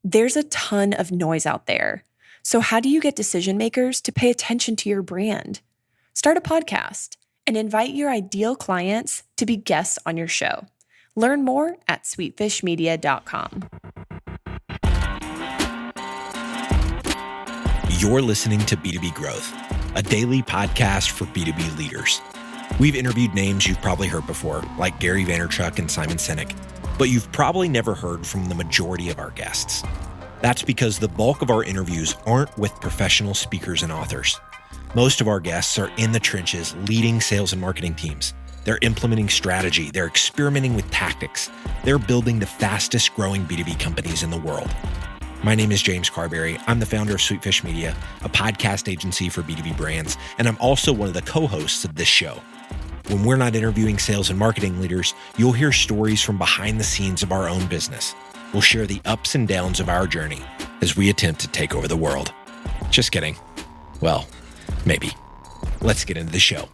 There's a ton of noise out there. So how do you get decision makers to pay attention to your brand? Start a podcast and invite your ideal clients to be guests on your show. Learn more at sweetfishmedia.com. You're listening to B2B Growth, a daily podcast for B2B leaders. We've interviewed names you've probably heard before, like Gary Vaynerchuk and Simon Sinek, but you've probably never heard from the majority of our guests. That's because the bulk of our interviews aren't with professional speakers and authors. Most of our guests are in the trenches leading sales and marketing teams. They're implementing strategy. They're experimenting with tactics. They're building the fastest growing B2B companies in the world. My name is James Carberry. I'm the founder of Sweetfish Media, a podcast agency for B2B brands, and I'm also one of the co-hosts of this show. When we're not interviewing sales and marketing leaders, you'll hear stories from behind the scenes of our own business. We'll share the ups and downs of our journey as we attempt to take over the world. Just kidding. Well, maybe. Let's get into the show.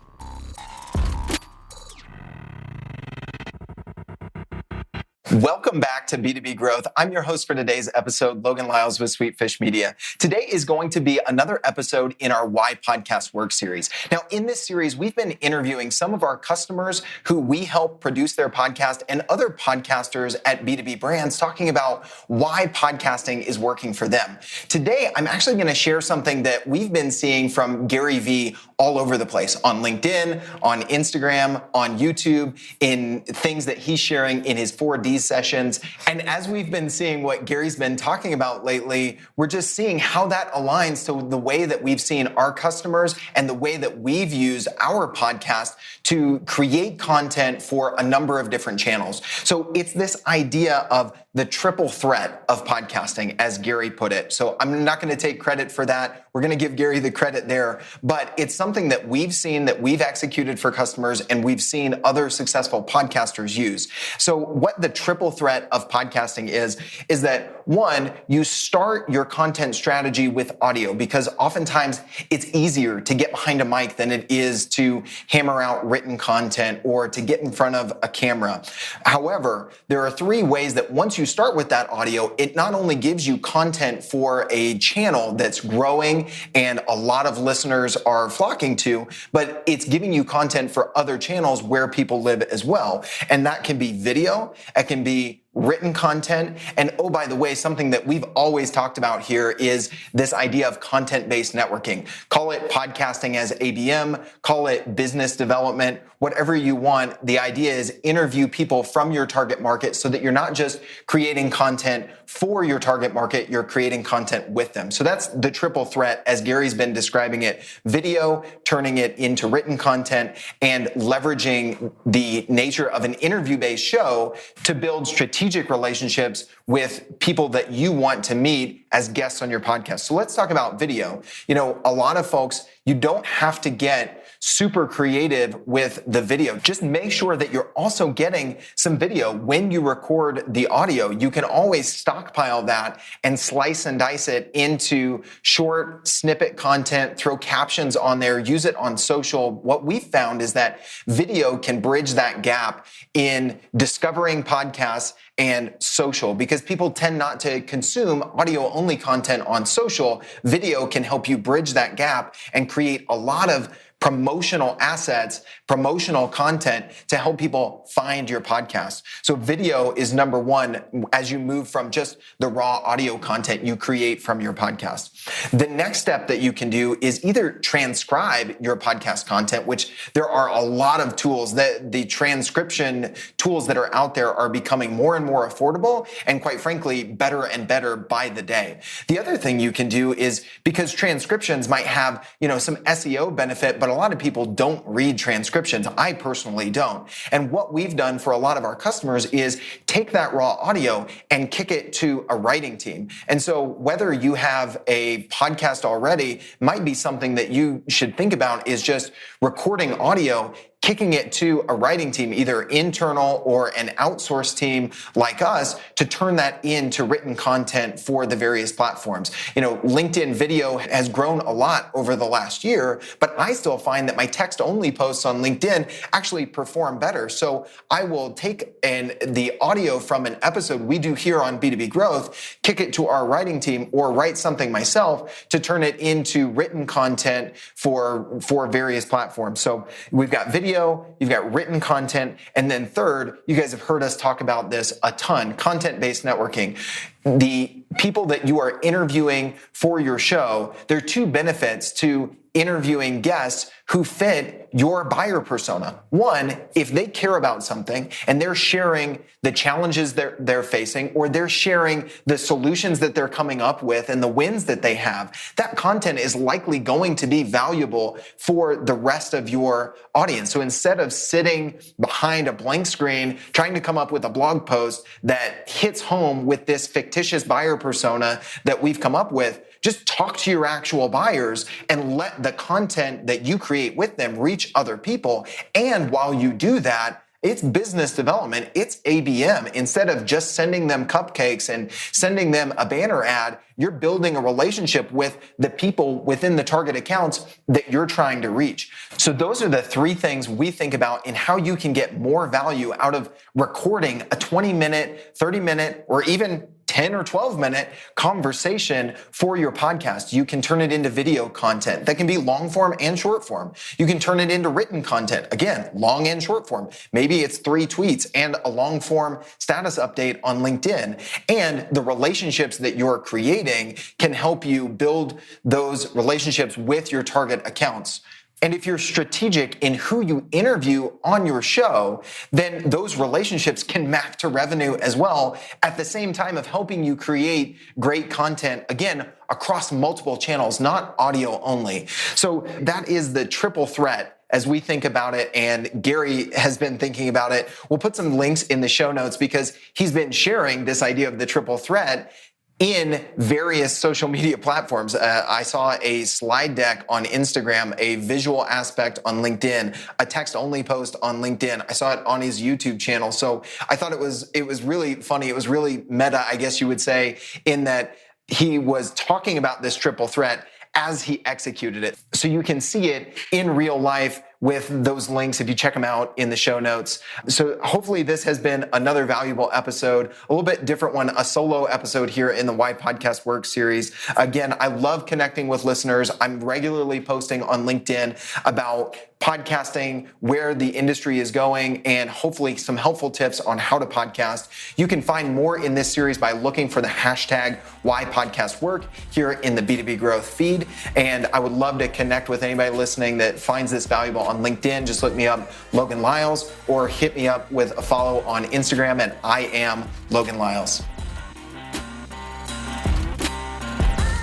Welcome back to B2B Growth. I'm your host for today's episode, Logan Lyles with Sweetfish Media. Today is going to be another episode in our Why Podcast Work series. Now, in this series, we've been interviewing some of our customers who we help produce their podcast and other podcasters at B2B brands talking about why podcasting is working for them. Today, I'm actually going to share something that we've been seeing from Gary Vee all over the place on LinkedIn, on Instagram, on YouTube, in things that he's sharing in his 4D sessions. And as we've been seeing what Gary's been talking about lately, we're just seeing how that aligns to the way that we've seen our customers and the way that we've used our podcast to create content for a number of different channels. So it's this idea of the triple threat of podcasting, as Gary put it. So I'm not going to take credit for that. We're going to give Gary the credit there, but it's something that we've seen, that we've executed for customers, and we've seen other successful podcasters use. So what the triple threat of podcasting is that one, you start your content strategy with audio, because oftentimes it's easier to get behind a mic than it is to hammer out written content or to get in front of a camera. However, there are three ways that once you start with that audio, it not only gives you content for a channel that's growing and a lot of listeners are flocking to, but it's giving you content for other channels where people live as well. And that can be video, it can be written content. And oh, by the way, something that we've always talked about here is this idea of content-based networking. Call it podcasting as ABM, call it business development, whatever you want. The idea is interview people from your target market so that you're not just creating content for your target market, you're creating content with them. So that's the triple threat as Gary's been describing it: video, turning it into written content, and leveraging the nature of an interview-based show to build strategic relationships with people that you want to meet as guests on your podcast. So let's talk about video. You know, a lot of folks, you don't have to get super creative with the video. Just make sure that you're also getting some video when you record the audio. You can always stockpile that and slice and dice it into short snippet content, throw captions on there, use it on social. What we found is that video can bridge that gap in discovering podcasts and social, because people tend not to consume audio only content on social. Video can help you bridge that gap and create a lot of promotional assets, promotional content to help people find your podcast. So video is number one as you move from just the raw audio content you create from your podcast. The next step that you can do is either transcribe your podcast content, which there are a lot of tools. That the transcription tools that are out there are becoming more and more affordable, and quite frankly, better and better by the day. The other thing you can do is, because transcriptions might have, some SEO benefit, but a lot of people don't read transcriptions. I personally don't. And what we've done for a lot of our customers is take that raw audio and kick it to a writing team. And so whether you have a podcast already, might be something that you should think about is just recording audio kicking it to a writing team, either internal or an outsourced team like us, to turn that into written content for the various platforms. LinkedIn video has grown a lot over the last year, but I still find that my text-only posts on LinkedIn actually perform better. So I will take the audio from an episode we do here on B2B Growth, kick it to our writing team, or write something myself to turn it into written content for various platforms. So we've got video, you've got written content, and then third, you guys have heard us talk about this a ton, content-based networking. The people that you are interviewing for your show, there are two benefits to interviewing guests who fit your buyer persona. One, if they care about something and they're sharing the challenges they're facing, or they're sharing the solutions that they're coming up with and the wins that they have, that content is likely going to be valuable for the rest of your audience. So instead of sitting behind a blank screen trying to come up with a blog post that hits home with this fictitious buyer persona that we've come up with, just talk to your actual buyers and let the content that you create with them reach other people. And while you do that, it's business development, it's ABM. Instead of just sending them cupcakes and sending them a banner ad, you're building a relationship with the people within the target accounts that you're trying to reach. So those are the three things we think about in how you can get more value out of recording a 20-minute, 30-minute, or even 10 or 12-minute conversation for your podcast. You can turn it into video content that can be long form and short form. You can turn it into written content, again, long and short form. Maybe it's 3 tweets and a long form status update on LinkedIn. And the relationships that you're creating can help you build those relationships with your target accounts. And if you're strategic in who you interview on your show, then those relationships can map to revenue as well, at the same time of helping you create great content, again, across multiple channels, not audio only. So that is the triple threat as we think about it, and Gary has been thinking about it. We'll put some links in the show notes because he's been sharing this idea of the triple threat in various social media platforms. I saw a slide deck on Instagram, a visual aspect on LinkedIn, a text-only post on LinkedIn. I saw it on his YouTube channel. So I thought it was really funny. It was really meta, I guess you would say, in that he was talking about this triple threat as he executed it. So you can see it in real life with those links if you check them out in the show notes. So hopefully this has been another valuable episode, a little bit different one, a solo episode here in the Why Podcast Works series. Again, I love connecting with listeners. I'm regularly posting on LinkedIn about podcasting, where the industry is going, and hopefully some helpful tips on how to podcast. You can find more in this series by looking for the hashtag Why Podcast Work here in the B2B Growth feed. And I would love to connect with anybody listening that finds this valuable on LinkedIn. Just look me up, Logan Lyles, or hit me up with a follow on Instagram at I am Logan Lyles.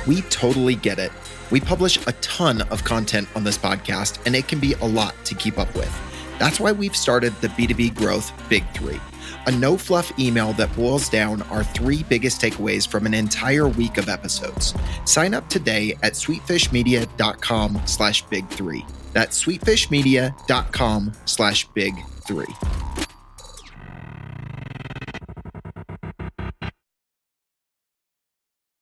We totally get it. We publish a ton of content on this podcast, and it can be a lot to keep up with. That's why we've started the B2B Growth Big 3, a no-fluff email that boils down our 3 biggest takeaways from an entire week of episodes. Sign up today at sweetfishmedia.com/big3. That's sweetfishmedia.com/big3.